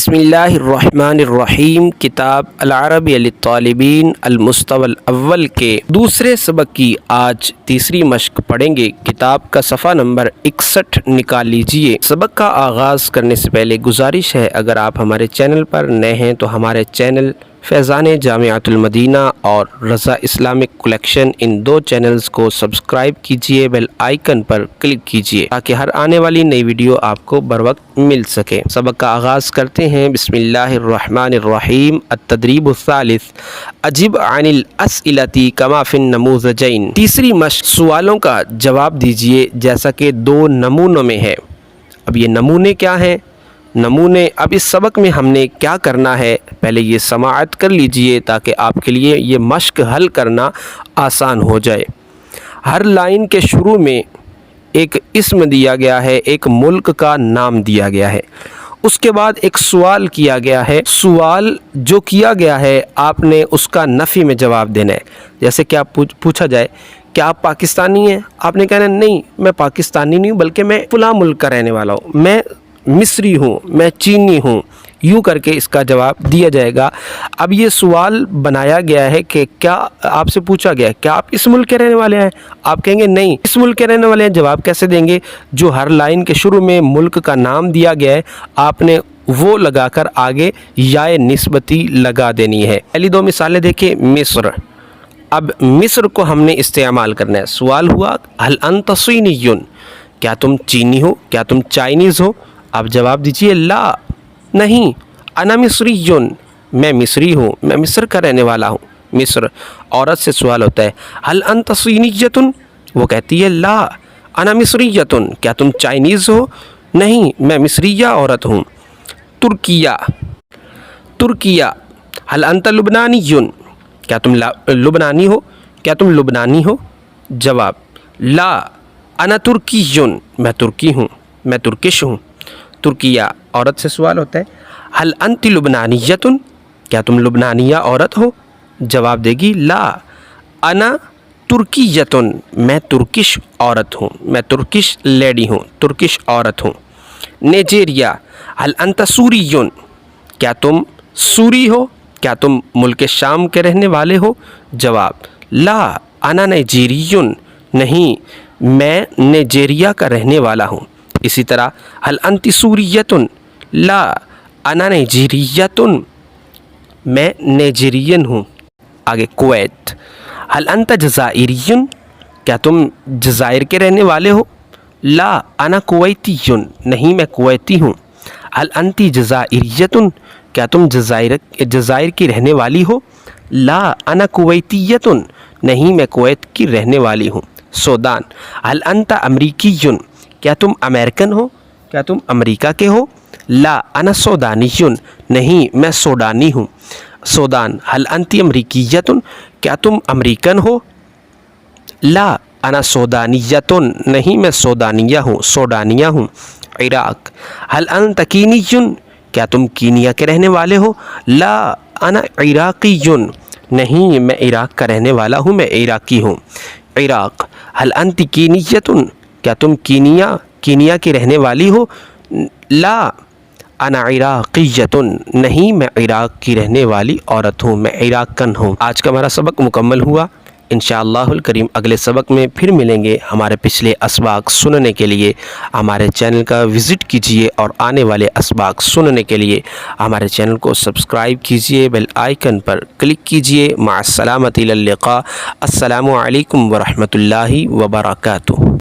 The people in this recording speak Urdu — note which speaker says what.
Speaker 1: بسم اللہ الرحمن الرحیم۔ کتاب العربی للطالبین المستوى الاول کے دوسرے سبق کی آج تیسری مشق پڑھیں گے۔ کتاب کا صفحہ نمبر 61 نکال لیجئے۔ سبق کا آغاز کرنے سے پہلے گزارش ہے، اگر آپ ہمارے چینل پر نئے ہیں تو ہمارے چینل فیضان جامعۃ المدینہ اور رضا اسلامک کلیکشن، ان دو چینلز کو سبسکرائب کیجئے، بیل آئیکن پر کلک کیجئے تاکہ ہر آنے والی نئی ویڈیو آپ کو بروقت مل سکے۔ سبق کا آغاز کرتے ہیں۔ بسم اللہ الرحمن الرحیم۔ التدریب الثالث، اجب عن الاسئلۃ کما فی النموذجین۔ تیسری مشق، سوالوں کا جواب دیجئے جیسا کہ دو نمونوں میں ہے۔ اب یہ نمونے کیا ہیں؟ نمونے اب اس سبق میں ہم نے کیا کرنا ہے، پہلے یہ سماعت کر لیجئے تاکہ آپ کے لیے یہ مشق حل کرنا آسان ہو جائے۔ ہر لائن کے شروع میں ایک اسم دیا گیا ہے، ایک ملک کا نام دیا گیا ہے، اس کے بعد ایک سوال کیا گیا ہے۔ سوال جو کیا گیا ہے آپ نے اس کا نفی میں جواب دینا ہے۔ جیسے کہ آپ پوچھا جائے کیا آپ پاکستانی ہیں، آپ نے کہنا نہیں میں پاکستانی نہیں ہوں بلکہ میں فلاں ملک کا رہنے والا ہوں، میں مصری ہوں، میں چینی ہوں، یوں کر کے اس کا جواب دیا جائے گا۔ اب یہ سوال بنایا گیا ہے کہ کیا آپ سے پوچھا گیا ہے کیا آپ اس ملک کے رہنے والے ہیں، آپ کہیں گے نہیں اس ملک کے رہنے والے ہیں۔ جواب کیسے دیں گے؟ جو ہر لائن کے شروع میں ملک کا نام دیا گیا ہے آپ نے وہ لگا کر آگے یا نسبتی لگا دینی ہے۔ پہلی دو مثالیں دیکھیں۔ مصر، اب مصر کو ہم نے استعمال کرنا ہے۔ سوال ہوا هل انت صینی، کیا تم چینی ہو، کیا تم چائنیز ہو؟ آپ جواب دیجئے لا، نہیں، انا مصری، میں مصری ہوں، میں مصر کا رہنے والا ہوں۔ مصر، عورت سے سوال ہوتا ہے هل انت صینیۃ، وہ کہتی ہے لا انا مصریۃ، کیا تم چائنیز ہو؟ نہیں، میں مصریہ عورت ہوں۔ ترکیہ، ترکیہ، هل انت لبنانی، کیا تم لبنانی ہو، کیا تم لبنانی ہو؟ جواب لا انا ترکی، میں ترکی ہوں، میں ترکش ہوں۔ ترکیہ، عورت سے سوال ہوتا ہے هل انت لبنانیۃ، کیا تم لبنانیہ عورت ہو؟ جواب دے گی لا انا ترکیۃ، میں ترکش عورت ہوں، میں ترکش لیڈی ہوں، ترکش عورت ہوں۔ نائجیریا، هل انت سوری، کیا تم سوری ہو، کیا تم ملک شام کے رہنے والے ہو؟ جواب لا انا نائجیری، نہیں میں نائجیریا کا رہنے والا ہوں۔ اسی طرح هل انت سوریۃ، لا انا نائجیریۃ، میں نائجیرین ہوں۔ آگے کویت، هل انت جزائری، کیا تم جزائر کے رہنے والے ہو؟ لا انا کویتی، نہیں میں کویتی ہوں۔ هل انت جزائریۃ، کیا تم جزائر کی رہنے والی ہو؟ لا انا کویتیۃ، نہیں میں کویت کی رہنے والی ہوں۔ سودان، هل انت امریکی، کیا تم امریکن ہو، کیا تم امریکہ کے ہو؟ لا انا سودانی، نہیں میں سوڈانی ہوں۔ سودان، هل انت امریکیۃ، کیا تم امریکن ہو؟ لا انا سودانیۃ، نہیں میں سودانیہ ہوں، سوڈانیہ ہوں۔ عراق، هل انت کینی، کیا تم کینیا کے رہنے والے ہو؟ لا انا عراقی، نہیں میں عراق کا رہنے والا ہوں، میں عراقی ہوں۔ عراق، هل انت کینیۃ، کیا تم کینیا کی رہنے والی ہو؟ لا انا عراقیۃ، نہیں میں عراق کی رہنے والی عورت ہوں، میں عراقن ہوں۔ آج کا ہمارا سبق مکمل ہوا۔ انشاءاللہ الکریم اگلے سبق میں پھر ملیں گے۔ ہمارے پچھلے اسباق سننے کے لیے ہمارے چینل کا وزٹ کیجئے اور آنے والے اسباق سننے کے لیے ہمارے چینل کو سبسکرائب کیجئے، بیل آئیکن پر کلک کیجئے۔ مع السلامۃ، الی اللقاء۔ السلام علیکم ورحمۃ اللہ وبرکاتہ۔